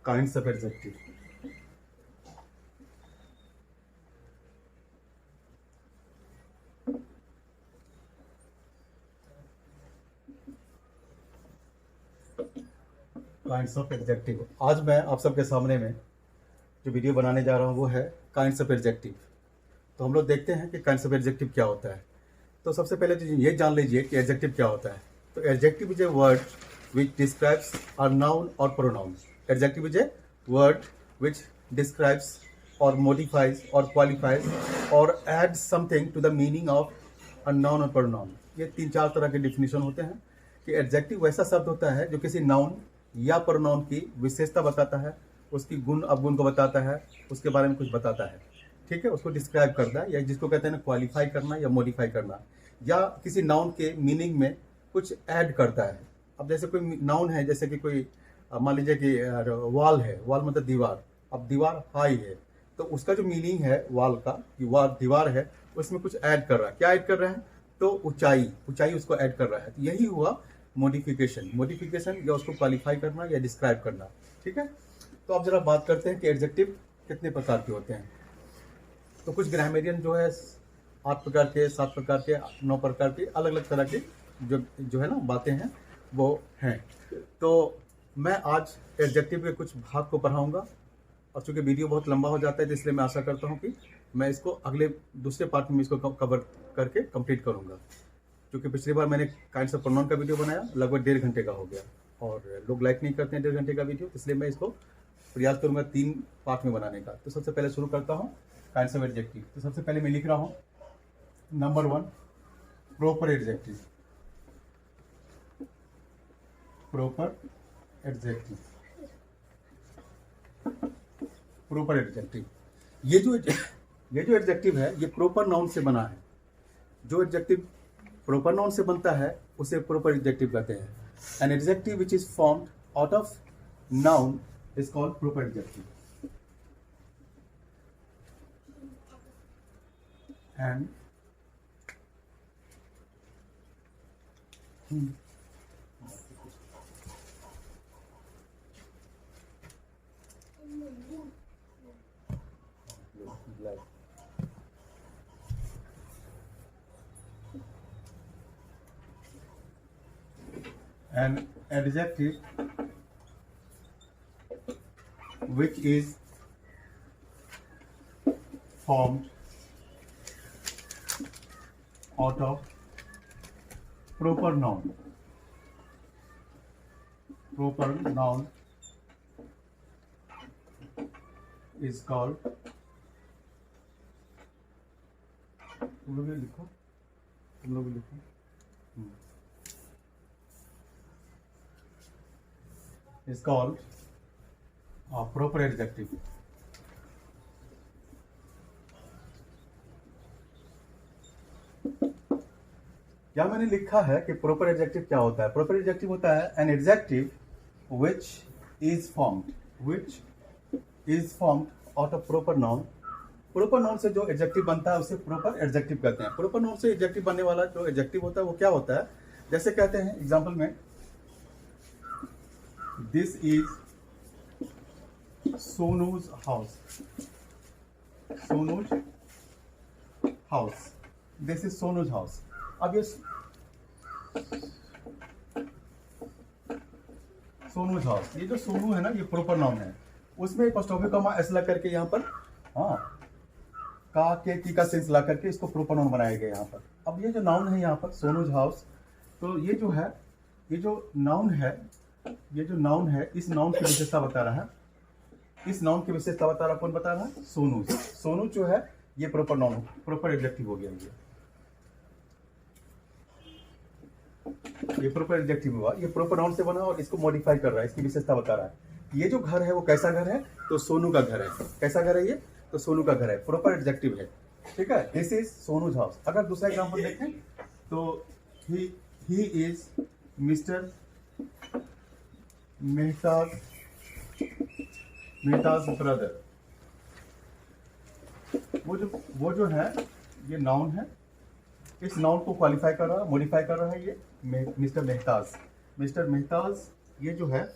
Kinds of adjective. Kinds of adjective. आज मैं आप सबके सामने में जो वीडियो बनाने जा रहा हूँ वो है काइंड्स ऑफ एडजेक्टिव। तो हम लोग देखते हैं कि काइंड्स ऑफ एडजेक्टिव क्या होता है। तो सबसे पहले तो ये जान लीजिए कि एडजेक्टिव क्या होता है। तो adjective is a word which describes a noun or pronoun. Adjective is a word which describes or modifies or qualifies or adds something to the meaning of a noun or pronoun. ये 3-4 तरह के definition होते हैं कि adjective वैसा शब्द होता है जो किसी नाउन या प्रोनाउन की विशेषता बताता है, उसकी गुण अवगुण को बताता है, उसके बारे में कुछ बताता है, ठीक है, उसको डिस्क्राइब करना है, या जिसको कहते हैं ना क्वालिफाई करना या मॉडिफाई करना, या किसी नाउन के मीनिंग में कुछ ऐड करता है। अब जैसे कोई नाउन है, जैसे कि कोई मान लीजिए कि वॉल है, वॉल मतलब दीवार। अब दीवार हाई है तो उसका जो मीनिंग है वॉल का, कि वॉल दीवार है, उसमें कुछ ऐड कर रहा है। क्या ऐड कर रहा है? तो ऊंचाई उसको ऐड कर रहा है। तो यही हुआ मॉडिफिकेशन या उसको क्वालिफाई करना या डिस्क्राइब करना, ठीक है। तो अब जरा बात करते हैं कि एडजेक्टिव कितने प्रकार के होते हैं। तो कुछ ग्रामेरियन जो है 8 प्रकार के, 7 प्रकार के, 9 प्रकार के, अलग अलग तरह के जो है ना बातें हैं वो हैं। तो मैं आज एडजेक्टिव के कुछ भाग को पढ़ाऊंगा, और चूंकि वीडियो बहुत लंबा हो जाता है तो इसलिए मैं आशा करता हूं कि मैं इसको अगले दूसरे पार्ट में इसको कवर करके कंप्लीट करूंगा। क्योंकि पिछली बार मैंने काइंड्स ऑफ प्रोनाउन का वीडियो बनाया, लगभग 1.5 घंटे का हो गया, और लोग लाइक नहीं करते हैं 1.5 घंटे का वीडियो, इसलिए मैं इसको प्रयास करूंगा 3 पार्ट में बनाने का। तो सबसे पहले शुरू करता हूँ काइंड्स ऑफ एडजेक्टिव। तो सबसे पहले मैं लिख रहा हूँ number 1 proper adjective. Proper adjective, proper adjective. ये जो एडजेक्टिव है ये प्रॉपर नाउन से बना है। जो एडजेक्टिव प्रॉपर नाउन से बनता है उसे प्रॉपर एडजेक्टिव कहते हैं। An adjective which is formed out of noun is called proper adjective. And an adjective which is formed out of proper noun is called, तुम लोग लिखो is called a proper adjective. क्या मैंने लिखा है कि प्रॉपर एडजेक्टिव क्या होता है? प्रॉपर एडजेक्टिव होता है an adjective which is formed out of proper noun। Proper noun से जो एडजेक्टिव बनता है उसे प्रॉपर एडजेक्टिव कहते हैं। प्रॉपर नाउन से एडजेक्टिव बनने वाला जो एडजेक्टिव होता है वो क्या होता है? जैसे कहते हैं एग्जांपल में, this is सोनूज house. This is सोनूज house. अब ये सोनूज हाउस, ये जो सोनू है ना ये प्रॉपर नाउन है। उसमें apostrophe कॉमा एस लगा करके यहाँ पर का के की का सेंस ला करके इसको प्रॉपर नाउन बनाया गया यहाँ पर। अब ये जो नाउन है यहाँ पर सोनूज हाउस, तो ये जो नाउन है इस नाउन की विशेषता बता रहा है। इस नाउन की विशेषता बता रहा, कौन बता रहा है? सोनूज। सोनूज जो है ये प्रॉपर नाउन, प्रॉपर एडजेक्टिव हो गया। ये प्रॉपर एडजेक्टिव हुआ, ये प्रॉपर नाउन से बना और इसको मॉडिफाई कर रहा है, इसकी विशेषता बता रहा है। ये जो घर है वो कैसा घर है? तो सोनू का घर है। कैसा घर है ये? तो सोनू का घर है, प्रॉपर एडजेक्टिव है, ठीक है। This is सोनूज house. अगर दूसरा एग्जांपल देखें तो he is mister Mehta's brother. वो जो है ये नाउन है, इस नाउन को क्वालिफाई कर रहा है, मॉडिफाई कर रहा है ये मिस्टर मेहताज। ये जो है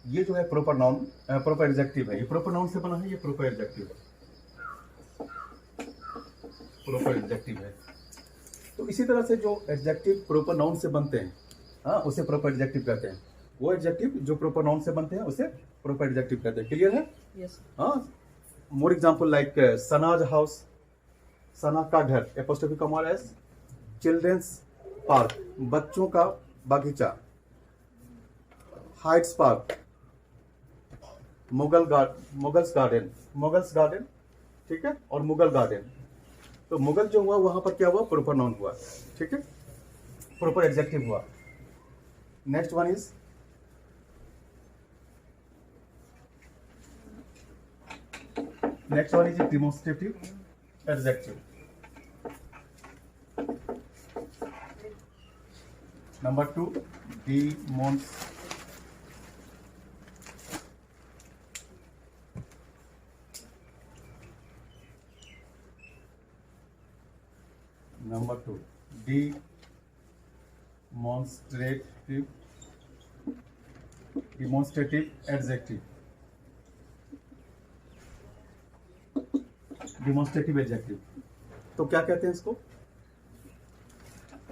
ये जो है प्रॉपर नाउन, प्रॉपर एडजेक्टिव है। ये प्रॉपर नाउन से बना है, ये प्रॉपर एडजेक्टिव है, प्रॉपर एडजेक्टिव है। तो इसी तरह से जो एडजेक्टिव प्रॉपर नाउन से बनते हैं, हाँ, उसे प्रॉपर एडजेक्टिव कहते हैं। वो एडजेक्टिव जो प्रॉपर नाउन से बनते हैं उसे प्रॉपर एडजेक्टिव कहते हैं। क्लियर है? यस। हाँ, मोर एग्जाम्पल लाइक सनाज हाउस, सना का घर, एपोस्ट्रोफी का मार एस, चिल्ड्रंस पार्क, बच्चों का बगीचा, हाइट्स पार्क, मुगल्स गार्डन, ठीक है, और मुगल गार्डन। तो मुगल जो हुआ वहां पर क्या हुआ, प्रॉपर नाउन हुआ, ठीक है, प्रॉपर एडजेक्टिव हुआ। Next one is demonstrative adjective. Number 2, demonstrative adjective। Demonstrative adjective तो क्या कहते हैं इसको?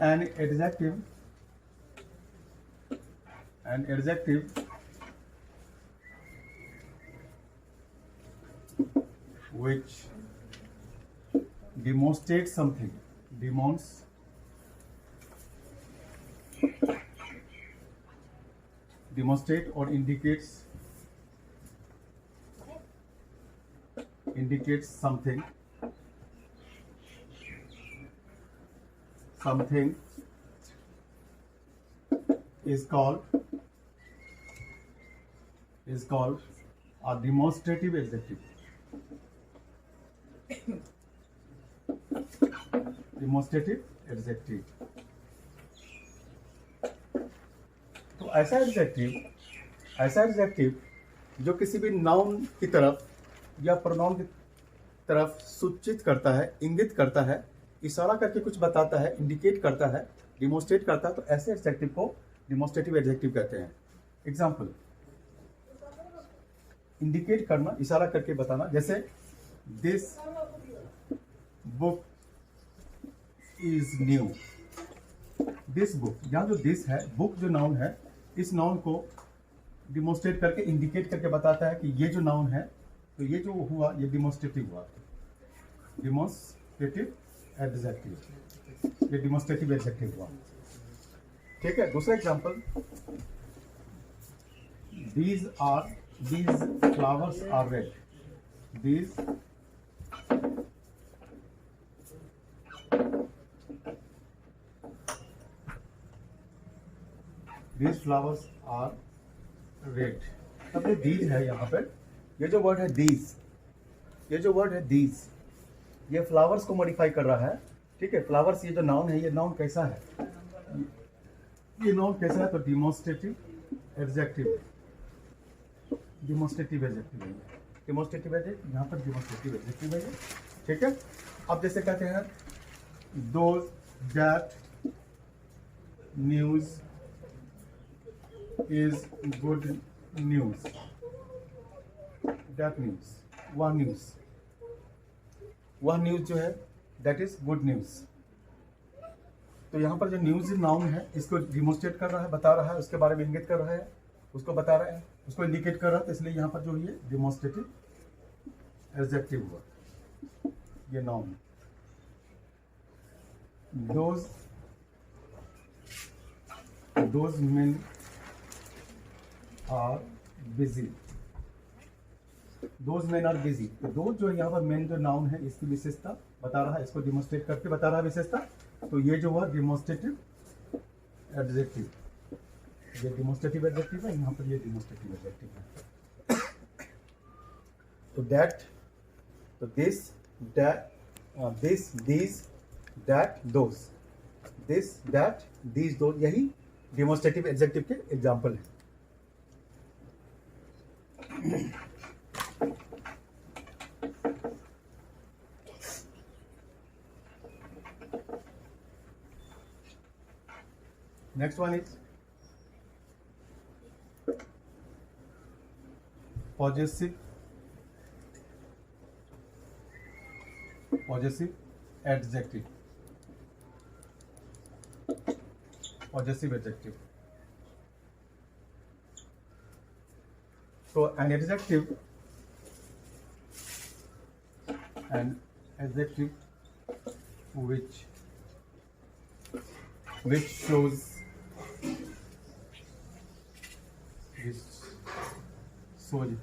An adjective which demonstrates something, demonstrate or indicates something is called a demonstrative adjective। demonstrative adjective तो ऐसा एडजेक्टिव जो किसी भी नाउन की तरफ या प्रोनाउन की तरफ सूचित करता है, इंगित करता है, इशारा करके कुछ बताता है, इंडिकेट करता है, डिमोन्स्ट्रेट करता है, तो ऐसे एडजेक्टिव को डिमोन्स्ट्रेटिव एडजेक्टिव कहते हैं। एग्जाम्पल, इंडिकेट करना, इशारा करके बताना, जैसे this book is new. This book, यहाँ जो दिस है, बुक जो नाउन है, इस नाउन को डिमोन्स्ट्रेट करके, इंडिकेट करके बताता है कि ये जो नाउन है, तो ये जो हुआ ये डिमोन्स्ट्रेटिव हुआ, डिमोन्स्ट्रेटिव एडजेक्टिव, ये डिमोन्स्ट्रेटिव एडजेक्टिव हुआ, ठीक है। दूसरा example, these flowers are red। these flowers are red। अब ये these है, यहाँ पर ये जो वर्ड है these, ये फ्लावर्स को मॉडिफाई कर रहा है, ठीक है। फ्लावर्स ये जो नाउन है, ये नाउन कैसा है, ये नाउन कैसा है, तो डिमोन्स्ट्रेटिव एडजेक्टिव है, डिमोन्स्ट्रेटिव एडजेक्टिव है, यहाँ पर डिमोन्स्ट्रेटिव एडजेक्टिव है, ठीक है। अब जैसे कहते हैं those that news is good news, that news, वह न्यूज जो है दैट इज गुड न्यूज। तो यहाँ पर जो न्यूज नाउन है, इसको डिमोन्स्ट्रेट कर रहा है, बता रहा है, उसके बारे में इंगित कर रहा है, उसको बता रहा है, उसको इंडिकेट कर रहा है, तो इसलिए यहाँ पर जो ये डिमोन्स्ट्रेटिव एडजेक्टिव हुआ, ये noun. Those men are busy, those men are busy. तो दोज जो यहाँ पर मेन जो नाउन है, इसकी विशेषता बता रहा है, इसको डिमोन्स्ट्रेट करके बता रहा है विशेषता, तो ये जो हुआ डिमोन्स्ट्रेटिव एडजेक्टिव, ये डिमोन्स्ट्रेटिव एडजेक्टिव है, यहाँ पर ये डिमोन्स्ट्रेटिव एडजेक्टिव है। तो दैट, तो this, that, these, that, those, this, that, these, those, यही डिमोन्स्ट्रेटिव एडजेक्टिव के एग्जाम्पल हैं। Next one is possessive adjective. Possessive adjective. So an adjective which shows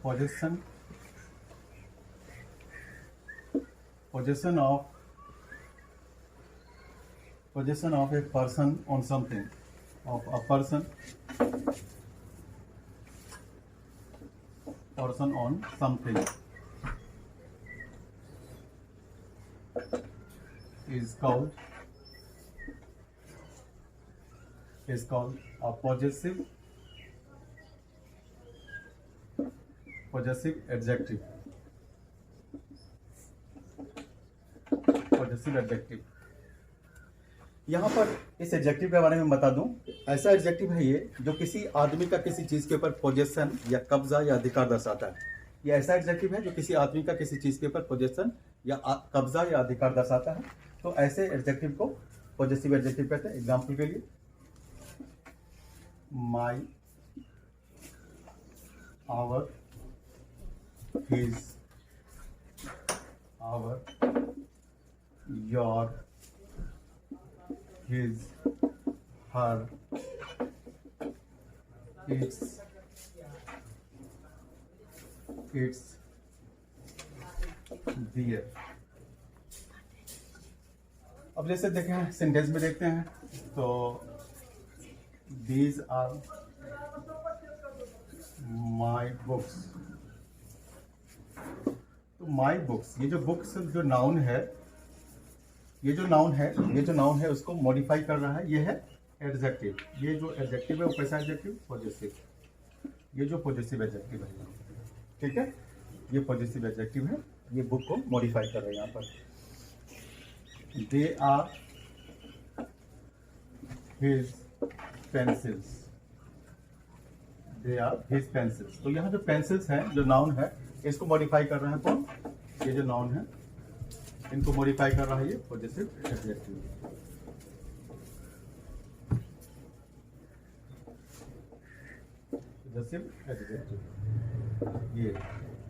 possession of a person on something, of a person on something is called a possessive adjective. Possessive adjective. यहाँ पर इस adjective के बारे में बता दूं, ऐसा adjective है ये जो किसी आदमी का किसी चीज के ऊपर पोजेशन या कब्जा या अधिकार दर्शाता है। ये ऐसा एडजेक्टिव है जो किसी आदमी का किसी चीज के ऊपर पोजेशन या कब्जा या अधिकार दर्शाता है। तो ऐसे एडजेक्टिव को पॉजिटिव एडजेक्टिव कहते हैं। एग्जाम्पल के लिए my, our, his, our, your, his, her, its, their। अब जैसे देखें सेंटेंस में देखते हैं तो these are my books। तो my books, ये जो बुक्स जो नाउन है, ये जो नाउन है उसको मॉडिफाई कर रहा है। ये है एडजेक्टिव। ये जो एडजेक्टिव है वो कैसा एडजेक्टिव? पॉजिटिव। ये जो पॉजिटिव एडजेक्टिव है, ठीक है, ये पॉजिटिव एडजेक्टिव है। ये बुक को मॉडिफाई कर रहे हैं यहाँ पर। They are his pencils. They are his pencils. तो यहाँ जो पेंसिल्स है, जो नाउन है, इसको मॉडिफाई कर रहा है कौन? ये जो नाउन है, इनको मॉडिफाई कर रहा है ये पॉजिटिव एडजेक्टिव। पॉजिटिव एडजेक्टिव,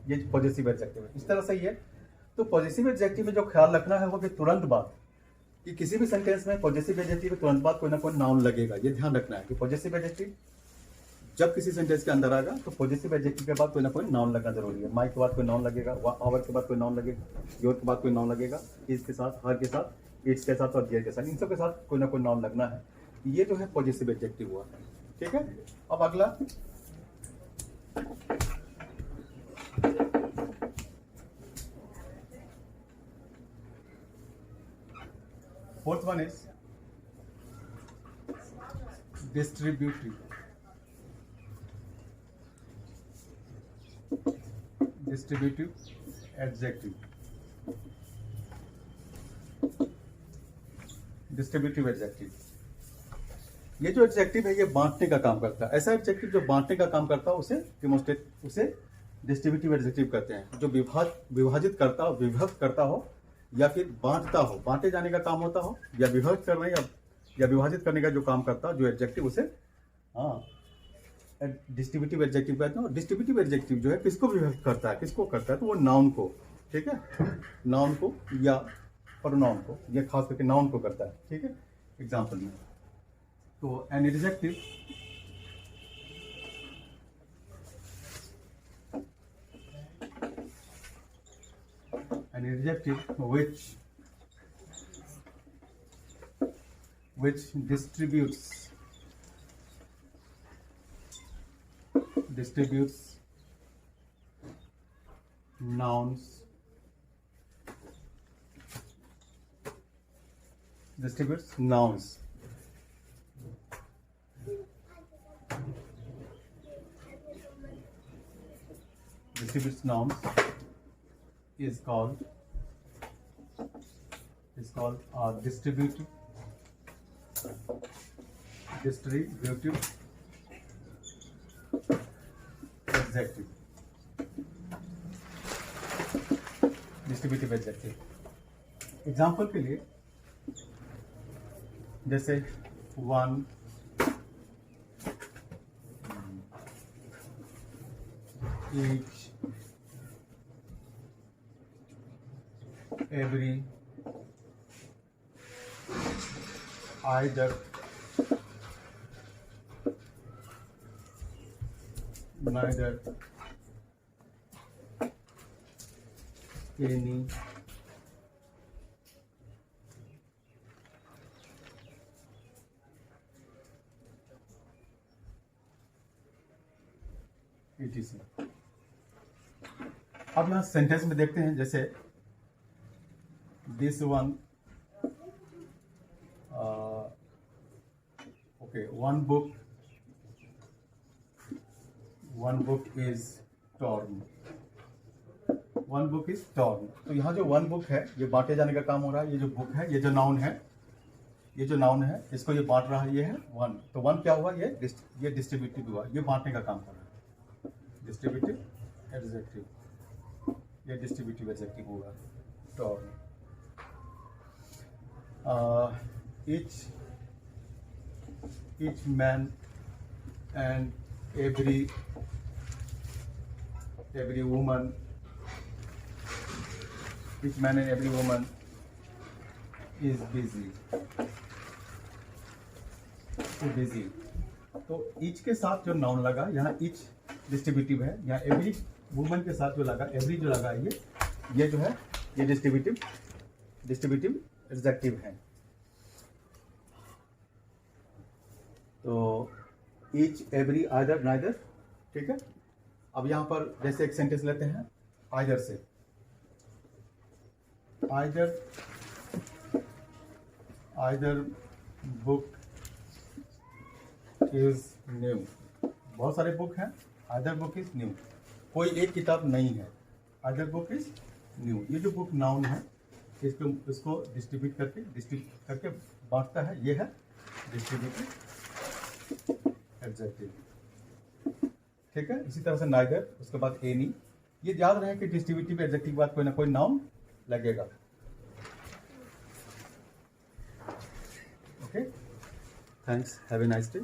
ये पॉजिटिव एडजेक्टिव है। इस तरह से ही है। तो पॉजिटिव एडजेक्टिव में जो ख्याल रखना है वो कि तुरंत बाद, कि किसी भी सेंटेंस में पॉजिटिव एडजेक्टिव में तुरंत बाद कोई ना कोई नाउन लगेगा। ये ध्यान रखना है कि पॉजिटिव एडजेक्टिव जब किसी सेंटेंस के अंदर आएगा तो पॉजिटिव एडजेक्टिव के बाद कोई ना कोई नाउन लगना जरूरी है। माई के बाद कोई नाउन लगेगा, आवर के बाद कोई नाउन लगेगा, योर के बाद कोई नाउन लगेगा, हिज के साथ, हर के साथ, इट्स के साथ और देयर के साथ, इन सब के साथ कोई ना कोई नाउन लगना है। ये जो है पॉजिटिव एडजेक्टिव हुआ, ठीक है। अब अगला fourth one is distributive. Distributive adjective. Distributive adjective, ये जो एडजेक्टिव है ये बांटने का काम करता है। ऐसा एडजेक्टिव जो बांटने का काम करता है उसे डिस्ट्रीब्यूटिव एडजेक्टिव कहते हैं। जो विभाजित करता हो, विभक्त करता हो या फिर बांटता हो, बांटे जाने का काम होता हो, या विभक्त करने या विभाजित करने का जो काम करता हो, जो एडजेक्टिव उसे डिस्ट्रीब्यूटिव एडजेक्टिव कहते हैं। और डिस्ट्रीब्यूटिव एडजेक्टिव जो है किसको विभक्त करता है? किसको करता है? तो वो नाउन को, ठीक है, नाउन को या प्रोनाउन को, ये खास करके नाउन को करता है, ठीक है। एग्जाम्पल में तो an adjective which distributes nouns, distributes nouns, is called distributive adjective। Distributive adjective. Example के लिए जैसे one, each, every, either, neither, any, etc। अब यहाँ सेंटेंस में देखते हैं, जैसे this one, okay, one book is torn, one book is torn. तो यहाँ जो वन बुक है ये बांटे जाने का काम हो रहा है। ये जो बुक है, ये जो नाउन है, इसको ये बांट रहा है, ये है वन। तो वन क्या हुआ, ये डिस्ट्रीब्यूटिव हुआ, ये बांटने का काम कर रहा है, डिस्ट्रीब्यूटिव एडजेक्टिव, ये डिस्ट्रीब्यूटिव एडजेक्टिव होगा torn. each man and every woman, each man and every woman is busy, तो each के साथ जो नाउन लगा, यहाँ each डिस्ट्रीब्यूटिव है, यहाँ every वुमन के साथ जो लगा, एवरी जो लगा, ये जो है ये डिस्ट्रीब्यूटिव एडजेक्टिव है। तो ईच, एवरी, आइदर, नाइदर, ठीक है। अब यहाँ पर जैसे एक सेंटेंस लेते हैं आइदर से, आइदर बुक इज न्यू। बहुत सारे बुक हैं, आइदर बुक इज न्यू, कोई एक किताब नहीं है, आइदर बुक इज न्यू। ये जो बुक नाउन है, इसको डिस्ट्रीब्यूट करके बांटता है, ये है डिस्ट्रीब्यूटिव एडजेक्टिव, ठीक है। इसी तरह से नाइदर, उसके बाद एनी। ये याद रहे कि डिस्ट्रीब्यूटिव एडजेक्टिव के बाद कोई ना कोई नाउन लगेगा। Okay, thanks, have a nice day.